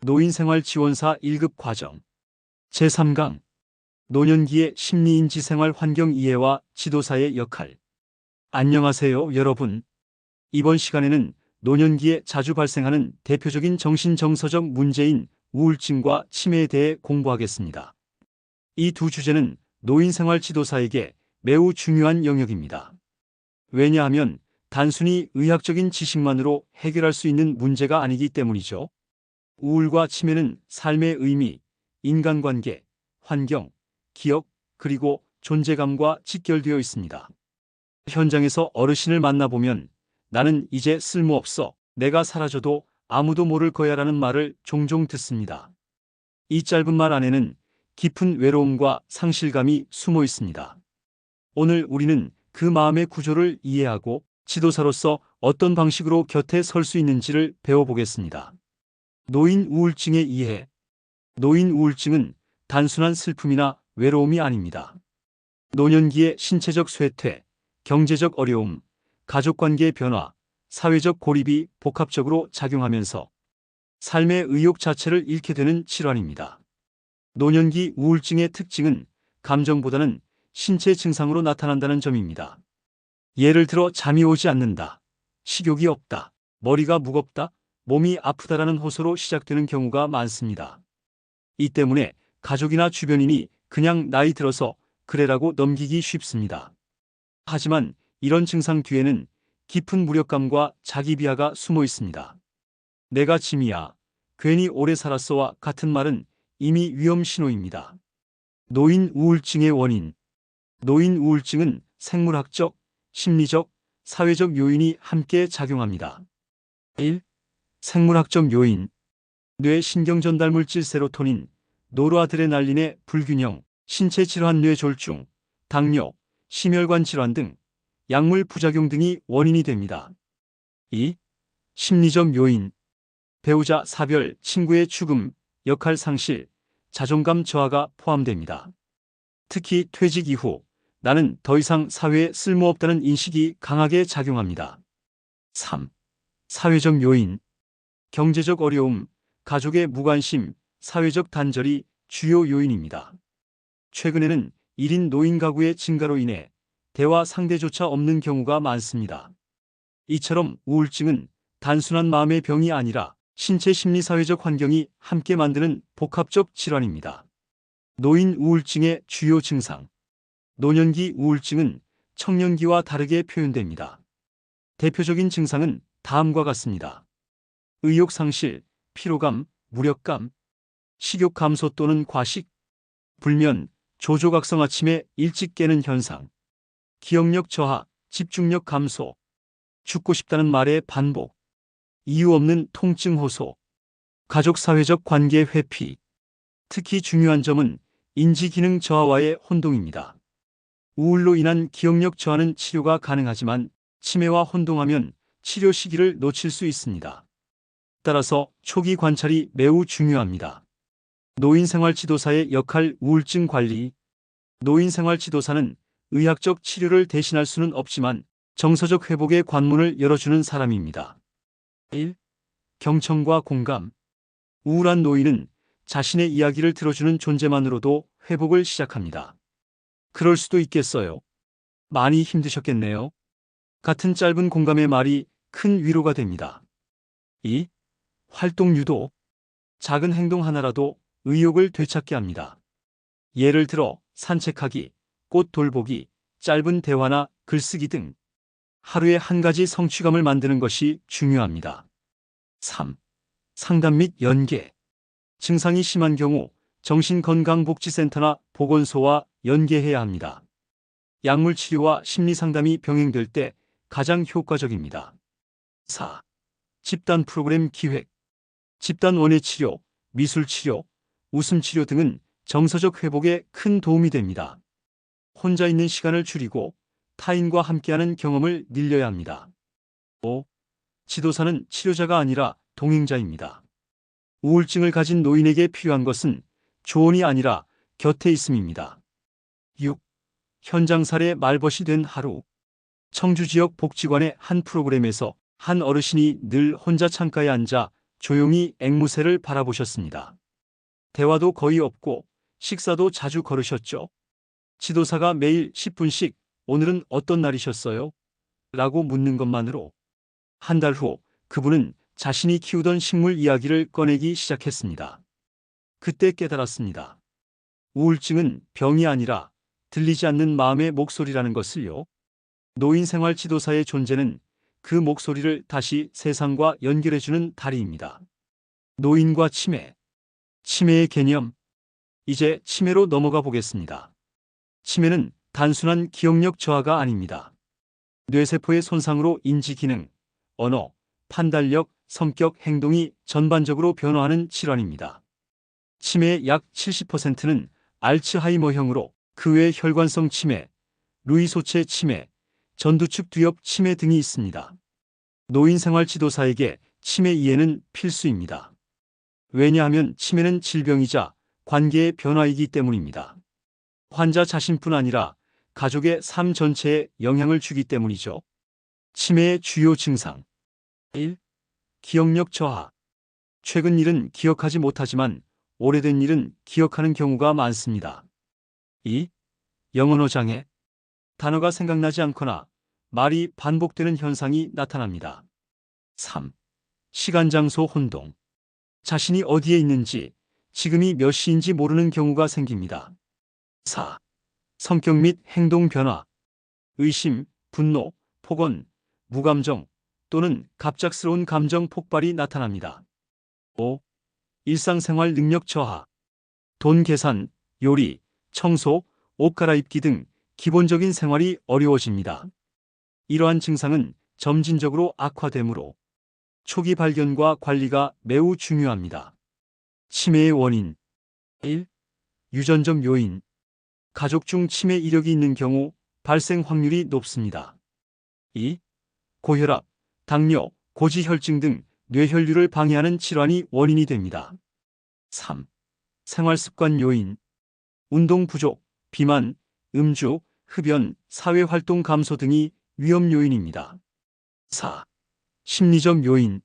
노인생활지원사 1급 과정 제3강 노년기의 심리인지생활 환경 이해와 지도사의 역할. 안녕하세요, 여러분. 이번 시간에는 노년기에 자주 발생하는 대표적인 정신정서적 문제인 우울증과 치매에 대해 공부하겠습니다. 이 두 주제는 노인생활 지도사에게 매우 중요한 영역입니다. 왜냐하면 단순히 의학적인 지식만으로 해결할 수 있는 문제가 아니기 때문이죠. 우울과 치매는 삶의 의미, 인간관계, 환경, 기억, 그리고 존재감과 직결되어 있습니다. 현장에서 어르신을 만나보면 나는 이제 쓸모없어, 내가 사라져도 아무도 모를 거야라는 말을 종종 듣습니다. 이 짧은 말 안에는 깊은 외로움과 상실감이 숨어 있습니다. 오늘 우리는 그 마음의 구조를 이해하고 지도사로서 어떤 방식으로 곁에 설 수 있는지를 배워보겠습니다. 노인 우울증의 이해. 노인 우울증은 단순한 슬픔이나 외로움이 아닙니다. 노년기의 신체적 쇠퇴, 경제적 어려움, 가족관계의 변화, 사회적 고립이 복합적으로 작용하면서 삶의 의욕 자체를 잃게 되는 질환입니다. 노년기 우울증의 특징은 감정보다는 신체 증상으로 나타난다는 점입니다. 예를 들어 잠이 오지 않는다, 식욕이 없다, 머리가 무겁다, 몸이 아프다라는 호소로 시작되는 경우가 많습니다. 이 때문에 가족이나 주변인이 그냥 나이 들어서 그래라고 넘기기 쉽습니다. 하지만 이런 증상 뒤에는 깊은 무력감과 자기 비하가 숨어 있습니다. 내가 짐이야, 괜히 오래 살았어와 같은 말은 이미 위험 신호입니다. 노인 우울증의 원인. 노인 우울증은 생물학적, 심리적, 사회적 요인이 함께 작용합니다. 1. 생물학적 요인. 뇌 신경전달물질 세로토닌, 노르아드레날린의 불균형, 신체 질환 뇌졸중, 당뇨, 심혈관 질환 등 약물 부작용 등이 원인이 됩니다. 2. 심리적 요인. 배우자 사별, 친구의 죽음, 역할 상실, 자존감 저하가 포함됩니다. 특히 퇴직 이후 나는 더 이상 사회에 쓸모없다는 인식이 강하게 작용합니다. 3. 사회적 요인. 경제적 어려움, 가족의 무관심, 사회적 단절이 주요 요인입니다. 최근에는 1인 노인 가구의 증가로 인해 대화 상대조차 없는 경우가 많습니다. 이처럼 우울증은 단순한 마음의 병이 아니라 신체 심리 사회적 환경이 함께 만드는 복합적 질환입니다. 노인 우울증의 주요 증상. 노년기 우울증은 청년기와 다르게 표현됩니다. 대표적인 증상은 다음과 같습니다. 의욕 상실, 피로감, 무력감, 식욕 감소 또는 과식, 불면, 조조각성 아침에 일찍 깨는 현상, 기억력 저하, 집중력 감소, 죽고 싶다는 말의 반복, 이유 없는 통증 호소, 가족 사회적 관계 회피. 특히 중요한 점은 인지기능 저하와의 혼동입니다. 우울로 인한 기억력 저하는 치료가 가능하지만 치매와 혼동하면 치료 시기를 놓칠 수 있습니다. 따라서 초기 관찰이 매우 중요합니다. 노인생활 지도사의 역할. 우울증 관리. 노인생활 지도사는 의학적 치료를 대신할 수는 없지만 정서적 회복의 관문을 열어주는 사람입니다. 1. 경청과 공감. 우울한 노인은 자신의 이야기를 들어주는 존재만으로도 회복을 시작합니다. 그럴 수도 있겠어요. 많이 힘드셨겠네요. 같은 짧은 공감의 말이 큰 위로가 됩니다. 2. 활동 유도. 작은 행동 하나라도 의욕을 되찾게 합니다. 예를 들어 산책하기, 꽃 돌보기, 짧은 대화나 글쓰기 등 하루에 한 가지 성취감을 만드는 것이 중요합니다. 3. 상담 및 연계. 증상이 심한 경우 정신건강복지센터나 보건소와 연계해야 합니다. 약물 치료와 심리상담이 병행될 때 가장 효과적입니다. 4. 집단 프로그램 기획. 집단 원예치료, 미술치료, 웃음치료 등은 정서적 회복에 큰 도움이 됩니다. 혼자 있는 시간을 줄이고 타인과 함께하는 경험을 늘려야 합니다. 5. 지도사는 치료자가 아니라 동행자입니다. 우울증을 가진 노인에게 필요한 것은 조언이 아니라 곁에 있음입니다. 6. 현장 사례. 말벗이 된 하루. 청주 지역 복지관의 한 프로그램에서 한 어르신이 늘 혼자 창가에 앉아 조용히 앵무새를 바라보셨습니다. 대화도 거의 없고 식사도 자주 거르셨죠. 지도사가 매일 10분씩 오늘은 어떤 날이셨어요? 라고 묻는 것만으로 한 달 후 그분은 자신이 키우던 식물 이야기를 꺼내기 시작했습니다. 그때 깨달았습니다. 우울증은 병이 아니라 들리지 않는 마음의 목소리라는 것을요. 노인생활 지도사의 존재는 그 목소리를 다시 세상과 연결해주는 다리입니다. 노인과 치매. 치매의 개념. 이제 치매로 넘어가 보겠습니다. 치매는 단순한 기억력 저하가 아닙니다. 뇌세포의 손상으로 인지 기능, 언어, 판단력, 성격, 행동이 전반적으로 변화하는 질환입니다. 치매의 약 70%는 알츠하이머형으로 그 외 혈관성 치매, 루이소체 치매, 전두축 두엽 치매 등이 있습니다. 노인생활 지도사에게 치매 이해는 필수입니다. 왜냐하면 치매는 질병이자 관계의 변화이기 때문입니다. 환자 자신뿐 아니라 가족의 삶 전체에 영향을 주기 때문이죠. 치매의 주요 증상. 1. 기억력 저하. 최근 일은 기억하지 못하지만 오래된 일은 기억하는 경우가 많습니다. 2. 영언어 장애. 단어가 생각나지 않거나 말이 반복되는 현상이 나타납니다. 3. 시간 장소 혼동. 자신이 어디에 있는지, 지금이 몇 시인지 모르는 경우가 생깁니다. 4. 성격 및 행동 변화. 의심, 분노, 폭언, 무감정 또는 갑작스러운 감정 폭발이 나타납니다. 5. 일상생활 능력 저하. 돈 계산, 요리, 청소, 옷 갈아입기 등 기본적인 생활이 어려워집니다. 이러한 증상은 점진적으로 악화되므로 초기 발견과 관리가 매우 중요합니다. 치매의 원인. 1. 유전적 요인. 가족 중 치매 이력이 있는 경우 발생 확률이 높습니다. 2. 고혈압, 당뇨, 고지혈증 등 뇌혈류를 방해하는 질환이 원인이 됩니다. 3. 생활습관 요인. 운동 부족, 비만, 음주, 흡연, 사회활동 감소 등이 위험 요인입니다. 4. 심리적 요인.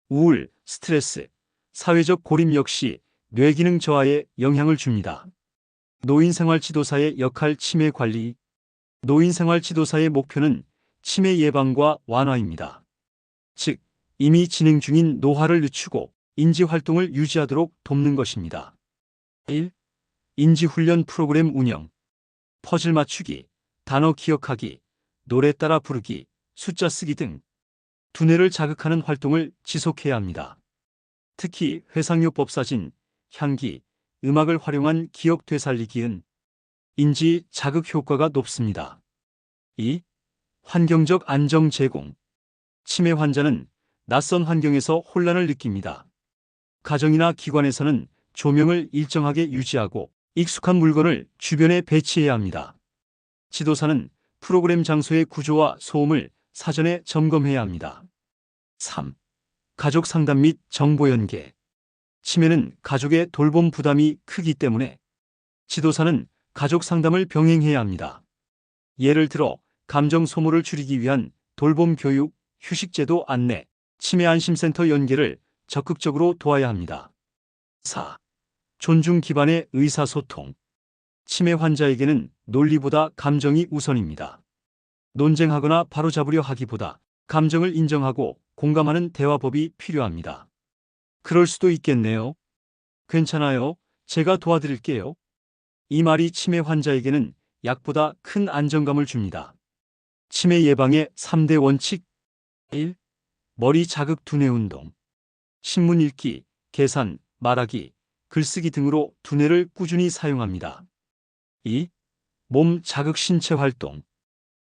우울, 스트레스, 사회적 고립 역시 뇌기능 저하에 영향을 줍니다. 노인생활 지도사의 역할 치매 관리. 노인생활 지도사의 목표는 치매 예방과 완화입니다. 즉, 이미 진행 중인 노화를 늦추고 인지활동을 유지하도록 돕는 것입니다. 1. 인지훈련 프로그램 운영. 퍼즐 맞추기, 단어 기억하기, 노래 따라 부르기, 숫자 쓰기 등 두뇌를 자극하는 활동을 지속해야 합니다. 특히 회상요법 사진, 향기, 음악을 활용한 기억 되살리기는 인지 자극 효과가 높습니다. 2. 환경적 안정 제공. 치매 환자는 낯선 환경에서 혼란을 느낍니다. 가정이나 기관에서는 조명을 일정하게 유지하고 익숙한 물건을 주변에 배치해야 합니다. 지도사는 프로그램 장소의 구조와 소음을 사전에 점검해야 합니다. 3. 가족 상담 및 정보 연계. 치매는 가족의 돌봄 부담이 크기 때문에 지도사는 가족 상담을 병행해야 합니다. 예를 들어 감정 소모를 줄이기 위한 돌봄 교육, 휴식제도 안내, 치매 안심센터 연계를 적극적으로 도와야 합니다. 4. 존중 기반의 의사소통. 치매 환자에게는 논리보다 감정이 우선입니다. 논쟁하거나 바로잡으려 하기보다 감정을 인정하고 공감하는 대화법이 필요합니다. 그럴 수도 있겠네요. 괜찮아요. 제가 도와드릴게요. 이 말이 치매 환자에게는 약보다 큰 안정감을 줍니다. 치매 예방의 3대 원칙. 1. 머리 자극 두뇌 운동. 신문 읽기, 계산, 말하기, 글쓰기 등으로 두뇌를 꾸준히 사용합니다. 2. 몸 자극 신체 활동.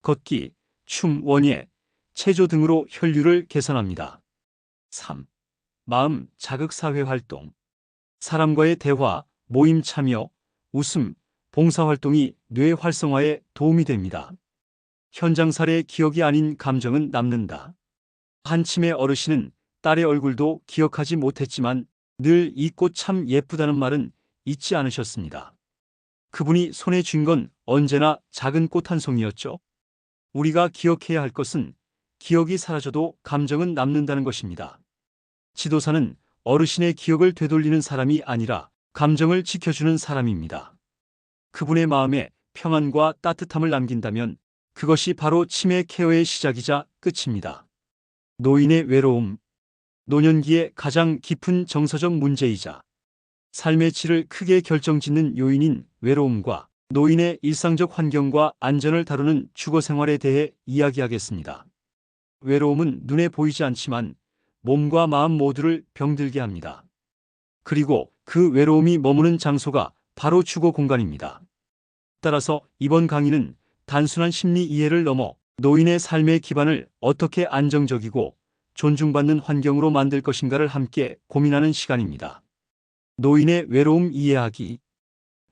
걷기, 춤, 원예, 체조 등으로 혈류를 개선합니다. 3. 마음 자극 사회 활동. 사람과의 대화, 모임 참여, 웃음, 봉사활동이 뇌 활성화에 도움이 됩니다. 현장 사례 기억이 아닌 감정은 남는다. 한 치매 어르신은 딸의 얼굴도 기억하지 못했지만 늘 이 꽃 참 예쁘다는 말은 잊지 않으셨습니다. 그분이 손에 쥔 건 언제나 작은 꽃 한 송이였죠. 우리가 기억해야 할 것은 기억이 사라져도 감정은 남는다는 것입니다. 지도사는 어르신의 기억을 되돌리는 사람이 아니라 감정을 지켜주는 사람입니다. 그분의 마음에 평안과 따뜻함을 남긴다면 그것이 바로 치매 케어의 시작이자 끝입니다. 노인의 외로움. 노년기의 가장 깊은 정서적 문제이자 삶의 질을 크게 결정짓는 요인인 외로움과 노인의 일상적 환경과 안전을 다루는 주거 생활에 대해 이야기하겠습니다. 외로움은 눈에 보이지 않지만 몸과 마음 모두를 병들게 합니다. 그리고 그 외로움이 머무는 장소가 바로 주거 공간입니다. 따라서 이번 강의는 단순한 심리 이해를 넘어 노인의 삶의 기반을 어떻게 안정적이고 존중받는 환경으로 만들 것인가를 함께 고민하는 시간입니다. 노인의 외로움 이해하기.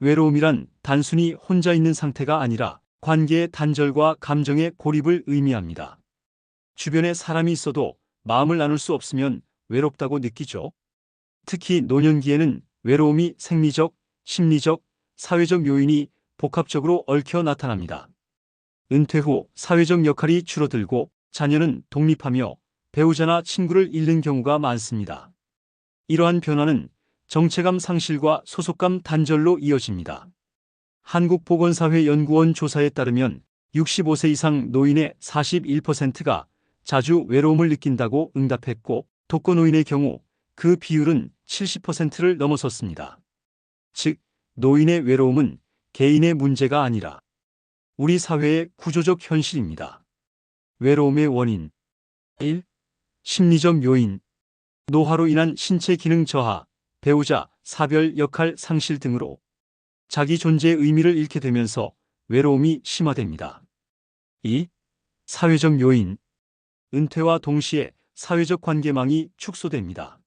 외로움이란 단순히 혼자 있는 상태가 아니라 관계의 단절과 감정의 고립을 의미합니다. 주변에 사람이 있어도 마음을 나눌 수 없으면 외롭다고 느끼죠. 특히 노년기에는 외로움이 생리적, 심리적, 사회적 요인이 복합적으로 얽혀 나타납니다. 은퇴 후 사회적 역할이 줄어들고 자녀는 독립하며 배우자나 친구를 잃는 경우가 많습니다. 이러한 변화는 정체감 상실과 소속감 단절로 이어집니다. 한국보건사회연구원 조사에 따르면 65세 이상 노인의 41%가 자주 외로움을 느낀다고 응답했고 독거노인의 경우 그 비율은 70%를 넘어섰습니다. 즉, 노인의 외로움은 개인의 문제가 아니라 우리 사회의 구조적 현실입니다. 외로움의 원인. 1. 심리적 요인. 노화로 인한 신체 기능 저하, 배우자, 사별 역할 상실 등으로 자기 존재의 의미를 잃게 되면서 외로움이 심화됩니다. 2. 사회적 요인. 은퇴와 동시에 사회적 관계망이 축소됩니다.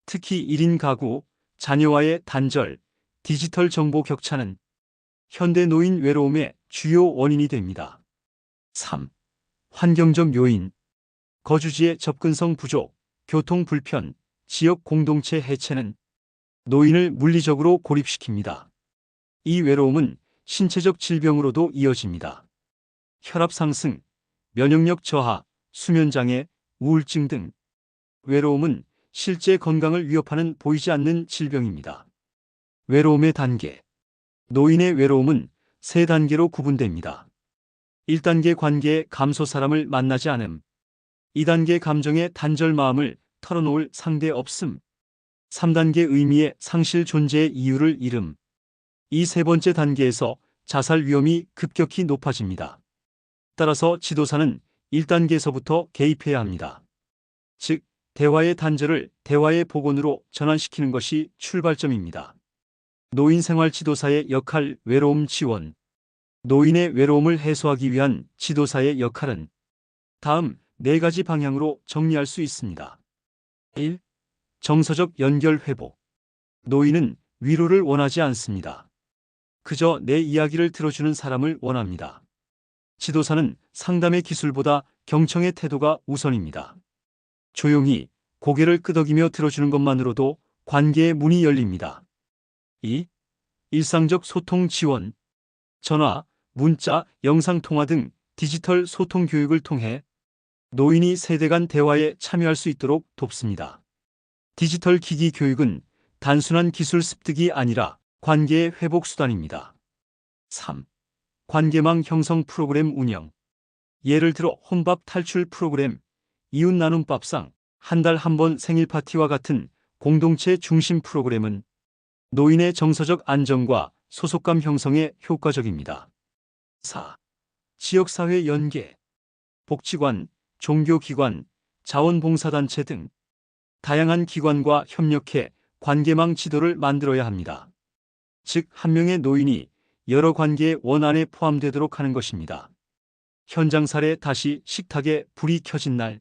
특히 1인 가구, 자녀와의 단절, 디지털 정보 격차는 현대 노인 외로움의 주요 원인이 됩니다. 3. 환경적 요인. 거주지의 접근성 부족, 교통 불편, 지역 공동체 해체는 노인을 물리적으로 고립시킵니다. 이 외로움은 신체적 질병으로도 이어집니다. 혈압 상승, 면역력 저하, 수면장애, 우울증 등 외로움은 실제 건강을 위협하는 보이지 않는 질병입니다. 외로움의 단계. 노인의 외로움은 3단계로 구분됩니다. 1단계 관계의 감소 사람을 만나지 않음. 2단계 감정의 단절 마음을 털어놓을 상대 없음. 3단계 의미의 상실 존재의 이유를 잃음. 이 3번째 단계에서 자살 위험이 급격히 높아집니다. 따라서 지도사는 1단계에서부터 개입해야 합니다. 즉, 대화의 단절을 대화의 복원으로 전환시키는 것이 출발점입니다. 노인 생활 지도사의 역할 외로움 지원. 노인의 외로움을 해소하기 위한 지도사의 역할은 다음 4가지 방향으로 정리할 수 있습니다. 1. 정서적 연결 회복. 노인은 위로를 원하지 않습니다. 그저 내 이야기를 들어주는 사람을 원합니다. 지도사는 상담의 기술보다 경청의 태도가 우선입니다. 조용히 고개를 끄덕이며 들어주는 것만으로도 관계의 문이 열립니다. 2. 일상적 소통 지원. 전화, 문자, 영상통화 등 디지털 소통 교육을 통해 노인이 세대 간 대화에 참여할 수 있도록 돕습니다. 디지털 기기 교육은 단순한 기술 습득이 아니라 관계의 회복 수단입니다. 3. 관계망 형성 프로그램 운영. 예를 들어 혼밥 탈출 프로그램, 이웃 나눔 밥상, 한 달 한 번 생일 파티와 같은 공동체 중심 프로그램은 노인의 정서적 안정과 소속감 형성에 효과적입니다. 4. 지역사회 연계. 복지관, 종교기관, 자원봉사단체 등 다양한 기관과 협력해 관계망 지도를 만들어야 합니다. 즉, 한 명의 노인이 여러 관계의 원안에 포함되도록 하는 것입니다. 현장 사례. 다시 식탁에 불이 켜진 날,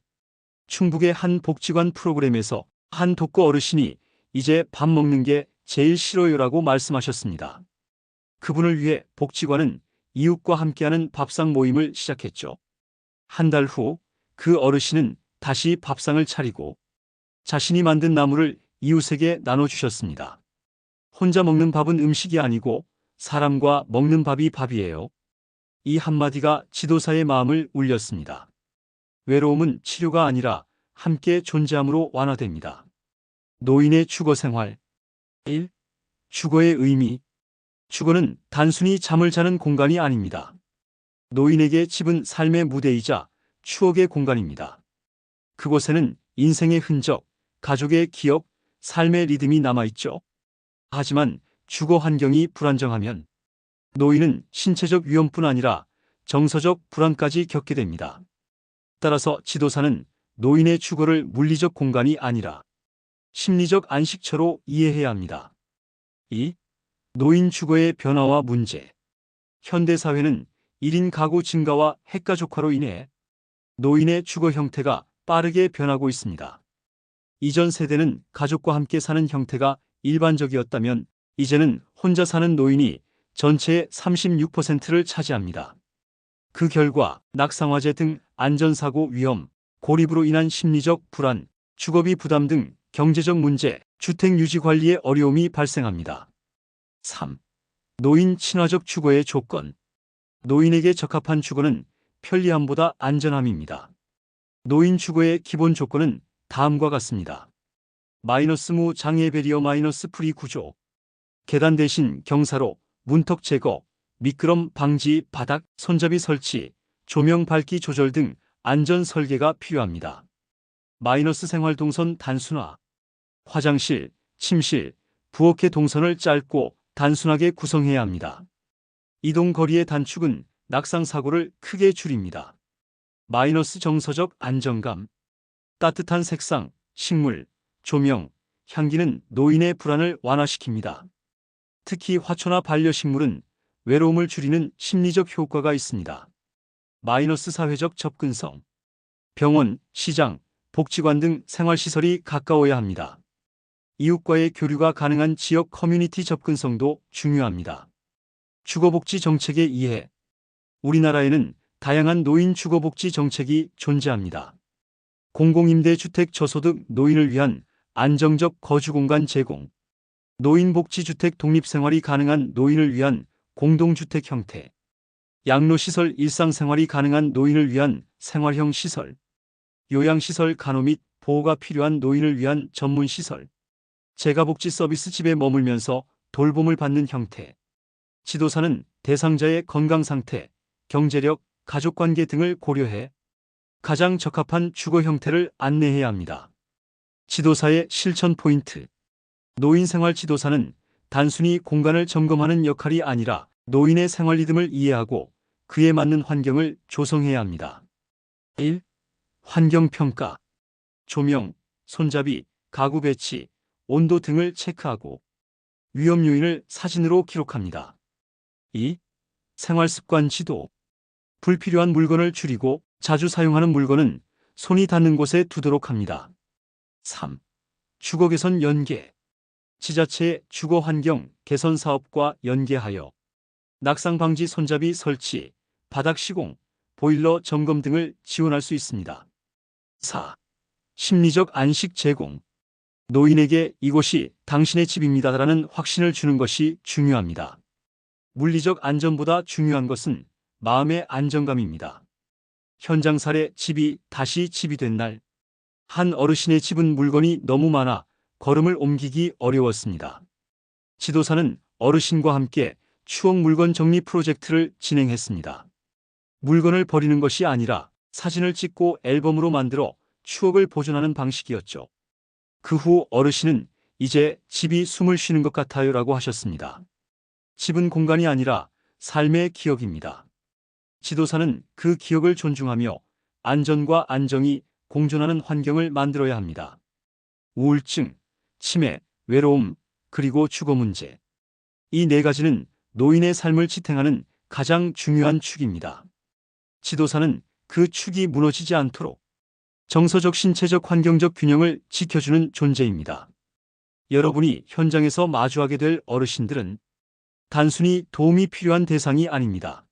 충북의 한 복지관 프로그램에서 한 독거 어르신이 이제 밥 먹는 게 제일 싫어요라고 말씀하셨습니다. 그분을 위해 복지관은 이웃과 함께하는 밥상 모임을 시작했죠. 한 달 후 그 어르신은 다시 밥상을 차리고 자신이 만든 나물을 이웃에게 나눠주셨습니다. 혼자 먹는 밥은 음식이 아니고 사람과 먹는 밥이 밥이에요. 이 한마디가 지도사의 마음을 울렸습니다. 외로움은 치료가 아니라 함께 존재함으로 완화됩니다. 노인의 주거 생활. 1. 주거의 의미. 주거는 단순히 잠을 자는 공간이 아닙니다. 노인에게 집은 삶의 무대이자 추억의 공간입니다. 그곳에는 인생의 흔적, 가족의 기억, 삶의 리듬이 남아있죠. 하지만 주거 환경이 불안정하면 노인은 신체적 위험뿐 아니라 정서적 불안까지 겪게 됩니다. 따라서 지도사는 노인의 주거를 물리적 공간이 아니라 심리적 안식처로 이해해야 합니다. 2. 노인 주거의 변화와 문제. 현대사회는 1인 가구 증가와 핵가족화로 인해 노인의 주거 형태가 빠르게 변하고 있습니다. 이전 세대는 가족과 함께 사는 형태가 일반적이었다면 이제는 혼자 사는 노인이 전체의 36%를 차지합니다. 그 결과 낙상화재 등 안전사고 위험, 고립으로 인한 심리적 불안, 주거비 부담 등 경제적 문제, 주택 유지 관리에 어려움이 발생합니다. 3. 노인 친화적 주거의 조건. 노인에게 적합한 주거는 편리함보다 안전함입니다. 노인 주거의 기본 조건은 다음과 같습니다. -무 장애 배리어 -프리 구조. 계단 대신 경사로, 문턱 제거, 미끄럼 방지, 바닥, 손잡이 설치, 조명 밝기 조절 등 안전 설계가 필요합니다. 생활 동선 단순화. 화장실, 침실, 부엌의 동선을 짧고 단순하게 구성해야 합니다. 이동 거리의 단축은 낙상 사고를 크게 줄입니다. 정서적 안정감. 따뜻한 색상, 식물, 조명, 향기는 노인의 불안을 완화시킵니다. 특히 화초나 반려식물은 외로움을 줄이는 심리적 효과가 있습니다. 사회적 접근성. 병원, 시장, 복지관 등 생활시설이 가까워야 합니다. 이웃과의 교류가 가능한 지역 커뮤니티 접근성도 중요합니다. 주거복지 정책의 이해. 우리나라에는 다양한 노인 주거복지 정책이 존재합니다. 공공임대주택 저소득 노인을 위한 안정적 거주공간 제공, 노인복지주택 독립생활이 가능한 노인을 위한 공동주택 형태, 양로시설 일상생활이 가능한 노인을 위한 생활형 시설, 요양시설 간호 및 보호가 필요한 노인을 위한 전문시설, 재가복지 서비스 집에 머물면서 돌봄을 받는 형태. 지도사는 대상자의 건강상태, 경제력, 가족관계 등을 고려해 가장 적합한 주거 형태를 안내해야 합니다. 지도사의 실천 포인트. 노인생활 지도사는 단순히 공간을 점검하는 역할이 아니라 노인의 생활 리듬을 이해하고 그에 맞는 환경을 조성해야 합니다. 1. 환경평가. 조명, 손잡이, 가구 배치, 온도 등을 체크하고 위험 요인을 사진으로 기록합니다. 2. 생활습관 지도. 불필요한 물건을 줄이고 자주 사용하는 물건은 손이 닿는 곳에 두도록 합니다. 3. 주거 개선 연계. 지자체의 주거 환경 개선 사업과 연계하여 낙상 방지 손잡이 설치, 바닥 시공, 보일러 점검 등을 지원할 수 있습니다. 4. 심리적 안식 제공. 노인에게 이곳이 당신의 집입니다라는 확신을 주는 것이 중요합니다. 물리적 안전보다 중요한 것은 마음의 안정감입니다. 현장 사례. 집이 다시 집이 된 날. 한 어르신의 집은 물건이 너무 많아 걸음을 옮기기 어려웠습니다. 지도사는 어르신과 함께 추억 물건 정리 프로젝트를 진행했습니다. 물건을 버리는 것이 아니라 사진을 찍고 앨범으로 만들어 추억을 보존하는 방식이었죠. 그 후 어르신은 이제 집이 숨을 쉬는 것 같아요 라고 하셨습니다. 집은 공간이 아니라 삶의 기억입니다. 지도사는 그 기억을 존중하며 안전과 안정이 공존하는 환경을 만들어야 합니다. 우울증, 치매, 외로움, 그리고 주거 문제. 이 네 가지는 노인의 삶을 지탱하는 가장 중요한 축입니다. 지도사는 그 축이 무너지지 않도록 정서적, 신체적, 환경적 균형을 지켜주는 존재입니다. 여러분이 현장에서 마주하게 될 어르신들은 단순히 도움이 필요한 대상이 아닙니다.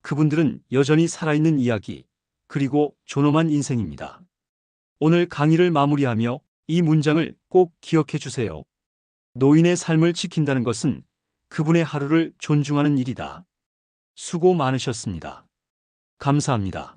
그분들은 여전히 살아있는 이야기, 그리고 존엄한 인생입니다. 오늘 강의를 마무리하며 이 문장을 꼭 기억해 주세요. 노인의 삶을 지킨다는 것은 그분의 하루를 존중하는 일이다. 수고 많으셨습니다. 감사합니다.